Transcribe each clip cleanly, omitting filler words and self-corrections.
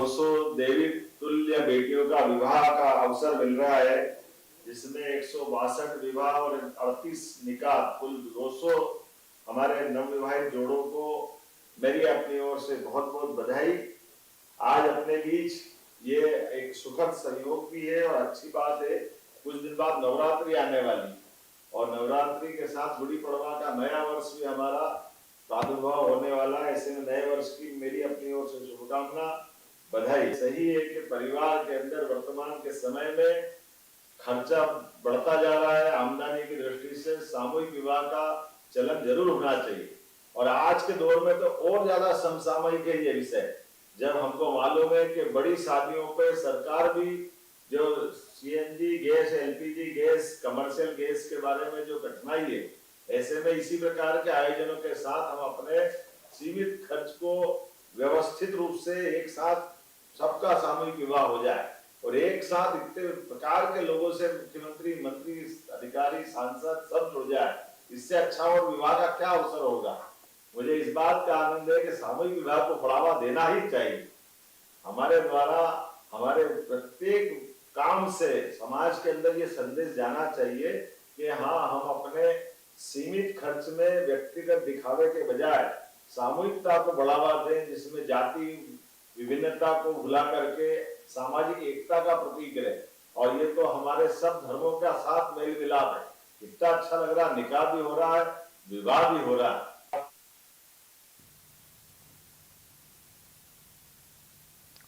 200 देवी तुल्य बेटियों का विवाह का अवसर मिल रहा है, जिसमें 162 विवाह और 38 निकाह, कुल 200 हमारे नवविवाहित जोड़ों को मेरी अपनी ओर से बहुत बहुत बधाई। आज अपने बीच ये एक सुखद संयोग भी है और अच्छी बात है। कुछ दिन बाद नवरात्रि आने वाली और नवरात्रि के साथ गुड़ी पड़वा का नया वर्ष भी हमारा प्रादुर्भाव होने वाला है। ऐसे में नए वर्ष की मेरी अपनी ओर से शुभकामना, बधाई। सही है कि परिवार के अंदर वर्तमान के समय में खर्चा बढ़ता जा रहा है। आमदनी की दृष्टि से सामूहिक विवाह का चलन जरूर होना चाहिए और आज के दौर में तो और ज्यादा समसामयिक है ये विषय, जब हमको मालूम है कि बड़ी शादियों पे सरकार भी जो CNG gas, LPG gas, commercial gas के बारे में जो कठिनाई है, ऐसे में इसी प्रकार के आयोजनों के साथ हम अपने सीमित खर्च को व्यवस्थित रूप से एक साथ सबका सामूहिक विवाह हो जाए और एक साथ इतने प्रकार के लोगों से मुख्यमंत्री, मंत्री, अधिकारी, सांसद सब जुड़ जाए, इससे अच्छा और विवाह का क्या अवसर होगा। मुझे इस बात का आनंद है कि सामूहिक विवाह को बढ़ावा देना ही चाहिए। हमारे द्वारा हमारे प्रत्येक काम से समाज के अंदर ये संदेश जाना चाहिए कि हाँ, हम अपने सीमित खर्च में व्यक्तिगत दिखावे के बजाय सामूहिकता को बढ़ावा दें, जिसमें जाति विभिन्नता को भुला करके सामाजिक एकता का प्रतीक है। और ये तो हमारे सब धर्मों का साथ मेल मिलाप है। इतना अच्छा लग रहा, निकाह भी हो रहा है, विवाह भी हो रहा है।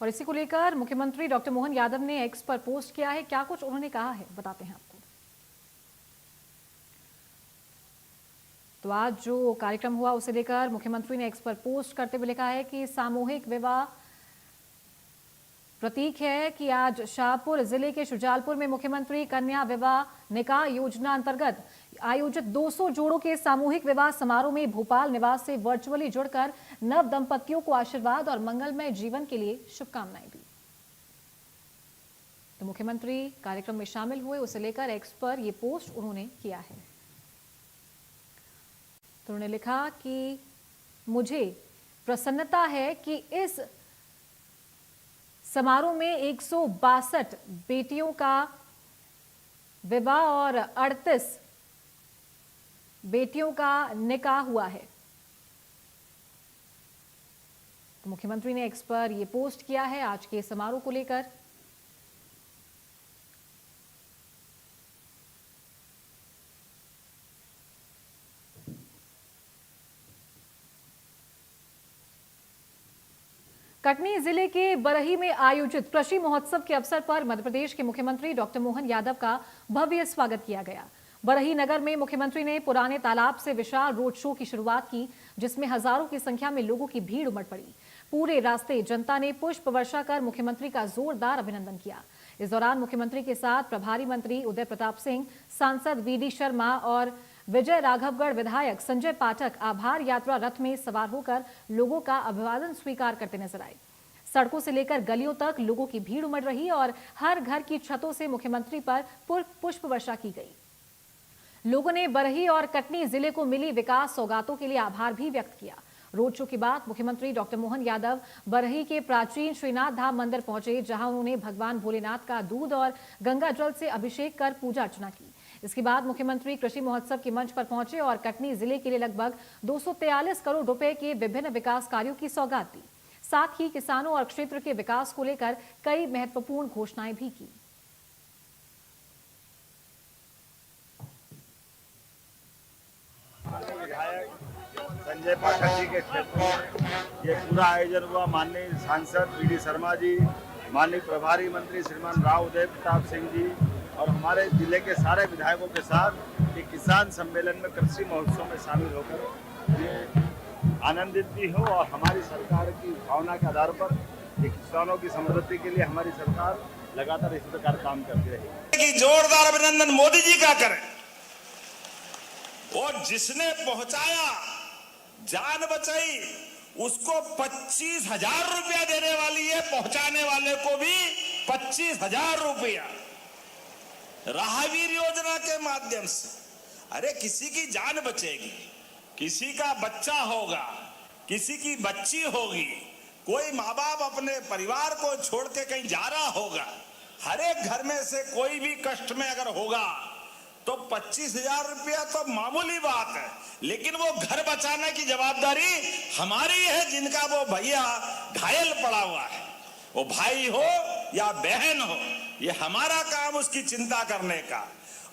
और इसी को लेकर मुख्यमंत्री डॉक्टर मोहन यादव ने एक्स पर पोस्ट किया है। क्या कुछ उन्होंने कहा है, बताते हैं आपको। तो आज जो कार्यक्रम हुआ उसे लेकर मुख्यमंत्री ने एक्स पर पोस्ट करते हुए लिखा है कि सामूहिक विवाह प्रतीक है कि आज शाहपुर जिले के शुजालपुर में मुख्यमंत्री कन्या विवाह निकाह योजना अंतर्गत आयोजित 200 जोड़ों के सामूहिक विवाह समारोह में भोपाल निवास से वर्चुअली जुड़कर नव दंपतियों को आशीर्वाद और मंगलमय जीवन के लिए शुभकामनाएं दी। तो मुख्यमंत्री कार्यक्रम में शामिल हुए, उसे लेकर एक्स पर यह पोस्ट उन्होंने किया है। तो उन्होंने लिखा कि मुझे प्रसन्नता है कि इस समारोह में 162 बेटियों का विवाह और 38 बेटियों का निकाह हुआ है। तो मुख्यमंत्री ने एक्स पर यह पोस्ट किया है आज के समारोह को लेकर। कटनी जिले के बरही में आयोजित कृषि महोत्सव के अवसर पर मध्य प्रदेश के मुख्यमंत्री डॉक्टर मोहन यादव का भव्य स्वागत किया गया। बरही नगर में मुख्यमंत्री ने पुराने तालाब से विशाल रोड शो की शुरुआत की, जिसमें हजारों की संख्या में लोगों की भीड़ उमड़ पड़ी। पूरे रास्ते जनता ने पुष्प वर्षा कर मुख्यमंत्री का जोरदार अभिनंदन किया। इस दौरान मुख्यमंत्री के साथ प्रभारी मंत्री उदय प्रताप सिंह, सांसद वीडी शर्मा और विजय राघवगढ़ विधायक संजय पाठक आभार यात्रा रथ में सवार होकर लोगों का अभिवादन स्वीकार करते नजर आए। सड़कों से लेकर गलियों तक लोगों की भीड़ उमड़ रही और हर घर की छतों से मुख्यमंत्री पर पुष्प वर्षा की गई। लोगों ने बरही और कटनी जिले को मिली विकास सौगातों के लिए आभार भी व्यक्त किया। रोड शो के बाद मुख्यमंत्री डॉक्टर मोहन यादव बरही के प्राचीन श्रीनाथ धाम मंदिर पहुंचे, जहां उन्होंने भगवान भोलेनाथ का दूध और गंगा जल से अभिषेक कर पूजा अर्चना की। इसके बाद मुख्यमंत्री कृषि महोत्सव के मंच पर पहुंचे और कटनी जिले के लिए लगभग 243 करोड़ रुपए के विभिन्न विकास कार्यों की सौगात दी। साथ ही किसानों और क्षेत्र के विकास को लेकर कई महत्वपूर्ण घोषणाएं भी की। विधायक संजय पाठक जी के क्षेत्र में ये पूरा आयोजन हुआ। माननीय सांसद वीडी शर्मा जी, माननीय प्रभारी मंत्री श्रीमान राव उदय प्रताप सिंह जी और हमारे जिले के सारे विधायकों के साथ एक किसान सम्मेलन में कृषि महोत्सव में शामिल होकर ये आनंदित भी हो और हमारी सरकार की भावना के आधार पर ये किसानों की समृद्धि के लिए हमारी सरकार लगातार इस प्रकार काम करती रही। जोरदार अभिनंदन मोदी जी का करें। वो जिसने पहुंचाया, जान बचाई, उसको 25,000 रुपया देने वाली है, पहुंचाने वाले को भी 25,000 रुपया। राहवीर योजना के माध्यम से अरे किसी की जान बचेगी, किसी का बच्चा होगा, किसी की बच्ची होगी, कोई माँ बाप अपने परिवार को छोड़ के कहीं जा रहा होगा, हर एक घर में से कोई भी कष्ट में अगर होगा तो 25,000 रुपया तो मामूली बात है, लेकिन वो घर बचाने की जवाबदारी हमारी है। जिनका वो भैया घायल पड़ा हुआ है, वो भाई हो या बहन हो, ये हमारा काम उसकी चिंता करने का।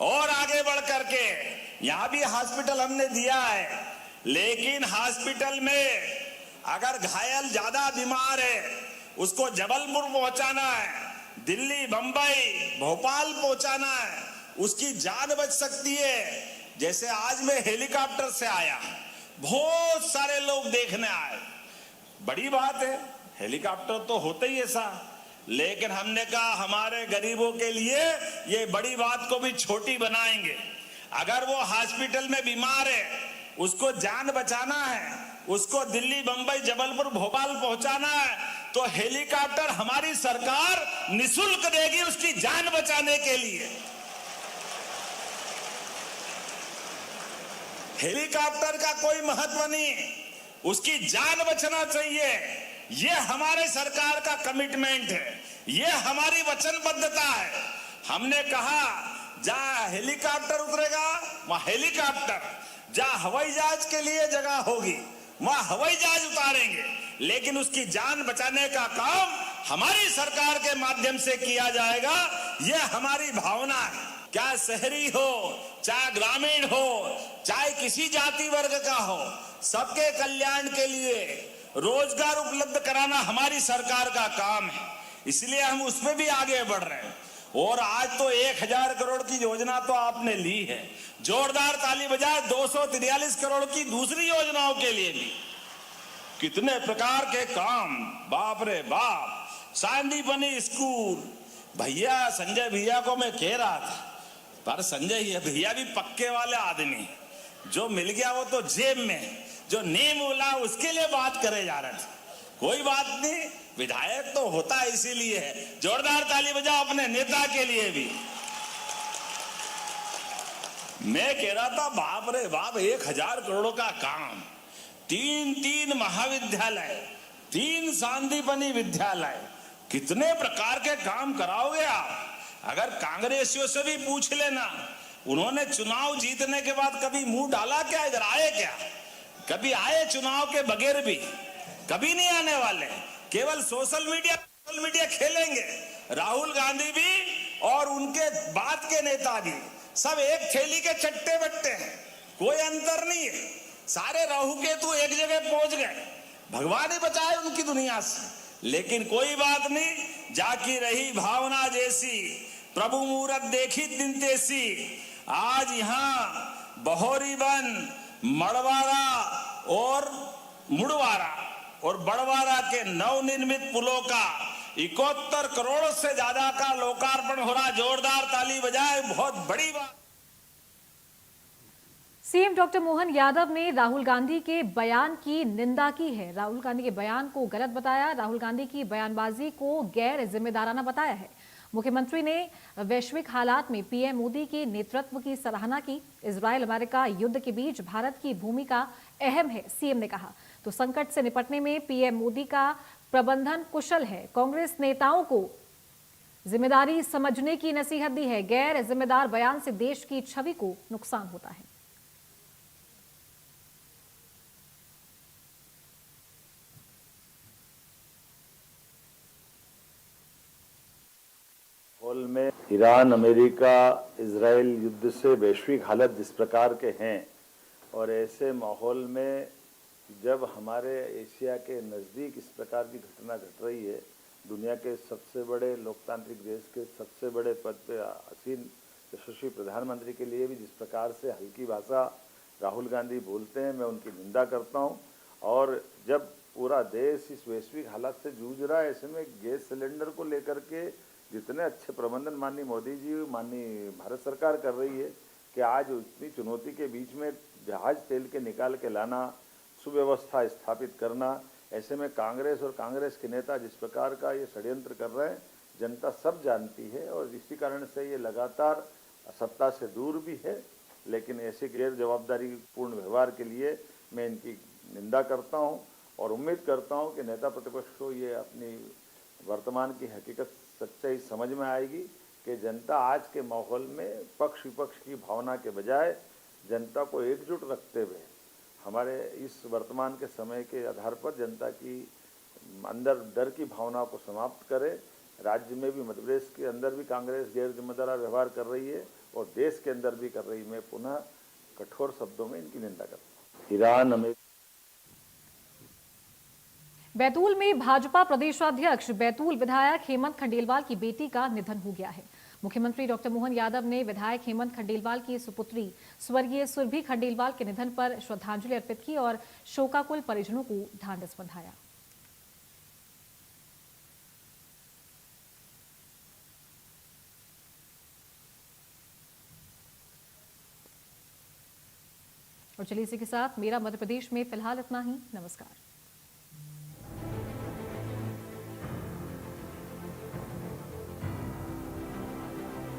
और आगे बढ़ करके यहां भी हॉस्पिटल हमने दिया है, लेकिन हॉस्पिटल में अगर घायल ज्यादा बीमार है उसको जबलपुर पहुंचाना है, दिल्ली, बंबई, भोपाल पहुंचाना है, उसकी जान बच सकती है। जैसे आज मैं हेलीकॉप्टर से आया, बहुत सारे लोग देखने आए, बड़ी बात है, हेलीकॉप्टर तो होता ही ऐसा, लेकिन हमने कहा हमारे गरीबों के लिए ये बड़ी बात को भी छोटी बनाएंगे। अगर वो हॉस्पिटल में बीमार है, उसको जान बचाना है, उसको दिल्ली, बंबई, जबलपुर, भोपाल पहुंचाना है, तो हेलीकॉप्टर हमारी सरकार निशुल्क देगी उसकी जान बचाने के लिए। हेलीकॉप्टर का कोई महत्व नहीं, उसकी जान बचना चाहिए। ये हमारे सरकार का कमिटमेंट है, ये हमारी वचनबद्धता है। हमने कहा जहां हेलीकॉप्टर उतरेगा वहां हेलीकॉप्टर, जहां हवाई जहाज के लिए जगह होगी वहां हवाई जहाज उतारेंगे, लेकिन उसकी जान बचाने का काम हमारी सरकार के माध्यम से किया जाएगा। ये हमारी भावना है। क्या शहरी हो चाहे ग्रामीण हो, चाहे किसी जाति वर्ग का हो, सबके कल्याण के लिए रोजगार उपलब्ध कराना हमारी सरकार का काम है। इसलिए हम उसमें भी आगे बढ़ रहे हैं। और आज तो 1,000 करोड़ की योजना तो आपने ली है, जोरदार ताली बजाए। 243 करोड़ की दूसरी योजनाओं के लिए भी कितने प्रकार के काम, बाप रे बाप। सांदीपनी स्कूल, भैया संजय भैया को मैं कह रहा था, पर संजय भैया भी पक्के वाले आदमी, जो मिल गया वो तो जेब में, जो नहीं मिला उसके लिए बात करे जा रहे थे। कोई बात नहीं, विधायक तो होता है इसीलिए है। जोरदार ताली बजाओ अपने नेता के लिए भी। मैं कह रहा था बाप रे बाप, 1,000 करोड़ का काम, 3 महाविद्यालय, 3 सांदीपनी विद्यालय, कितने प्रकार के काम कराओगे आप। अगर कांग्रेसियों से भी पूछ लेना, उन्होंने चुनाव जीतने के बाद कभी मुंह डाला क्या, इधर आए क्या? कभी आए चुनाव के बगैर भी? कभी नहीं आने वाले। केवल सोशल मीडिया खेलेंगे। राहुल गांधी भी और उनके बाद के नेता भी सब एक थैली के चट्टे बट्टे हैं, कोई अंतर नहीं है। सारे राहु केतु एक जगह पहुंच गए, भगवान ही बचाए उनकी दुनिया से। लेकिन कोई बात नहीं, जाकी रही भावना जैसी, प्रभु मूरत देखी दिन तेसी। आज यहाँ बहोरीबन, मड़वारा और मुड़वारा और बड़वारा के नवनिर्मित पुलों का 71 करोड़ से ज्यादा का लोकार्पण हो रहा। जोरदार ताली बजाए, बहुत बड़ी बात। सीएम डॉक्टर मोहन यादव ने राहुल गांधी के बयान की निंदा की है। राहुल गांधी के बयान को गलत बताया, राहुल गांधी की बयानबाजी को गैर जिम्मेदाराना बताया है। मुख्यमंत्री ने वैश्विक हालात में पीएम मोदी के नेतृत्व की सराहना की। इजरायल अमेरिका युद्ध के बीच भारत की भूमिका अहम है, सीएम ने कहा। तो संकट से निपटने में पीएम मोदी का प्रबंधन कुशल है। कांग्रेस नेताओं को जिम्मेदारी समझने की नसीहत दी है। गैर जिम्मेदार बयान से देश की छवि को नुकसान होता है। माहौल में ईरान, अमेरिका, इजराइल युद्ध से वैश्विक हालत जिस प्रकार के हैं, और ऐसे माहौल में जब हमारे एशिया के नज़दीक इस प्रकार की घटना घट रही है, दुनिया के सबसे बड़े लोकतांत्रिक देश के सबसे बड़े पद पे आसीन यशस्वी प्रधानमंत्री के लिए भी जिस प्रकार से हल्की भाषा राहुल गांधी बोलते हैं, मैं उनकी निंदा करता हूं। और जब पूरा देश इस वैश्विक हालात से जूझ रहा है, ऐसे में गैस सिलेंडर को लेकर के जितने अच्छे प्रबंधन माननीय मोदी जी, माननीय भारत सरकार कर रही है कि आज इतनी चुनौती के बीच में जहाज तेल के निकाल के लाना, सुव्यवस्था स्थापित करना, ऐसे में कांग्रेस और कांग्रेस के नेता जिस प्रकार का ये षड्यंत्र कर रहे हैं, जनता सब जानती है। और इसी कारण से ये लगातार सत्ता से दूर भी है। लेकिन ऐसे गैर जवाबदारी पूर्ण व्यवहार के लिए मैं इनकी निंदा करता हूं। और उम्मीद करता हूं कि नेता प्रतिपक्ष को ये अपनी वर्तमान की हकीकत सच्चाई समझ में आएगी कि जनता आज के माहौल में पक्ष विपक्ष की भावना के बजाय जनता को एकजुट रखते हुए हमारे इस वर्तमान के समय के आधार पर जनता की अंदर डर की भावना को समाप्त करे। राज्य में भी, मध्य प्रदेश के अंदर भी कांग्रेस गैर जिम्मेदार व्यवहार कर रही है और देश के अंदर भी कर रही। मैं पुनः कठोर शब्दों में इनकी निंदा करता हूँ। Iran, America. बैतूल में भाजपा प्रदेशाध्यक्ष बैतूल विधायक हेमंत खंडेलवाल की बेटी का निधन हो गया है। मुख्यमंत्री डॉक्टर मोहन यादव ने विधायक हेमंत खंडेलवाल की सुपुत्री स्वर्गीय सुरभि खंडेलवाल के निधन पर श्रद्धांजलि अर्पित की और शोकाकुल परिजनों को ढांढस बंधाया। और चलिए इसी के साथ मेरा मध्य प्रदेश में फिलहाल इतना ही। नमस्कार।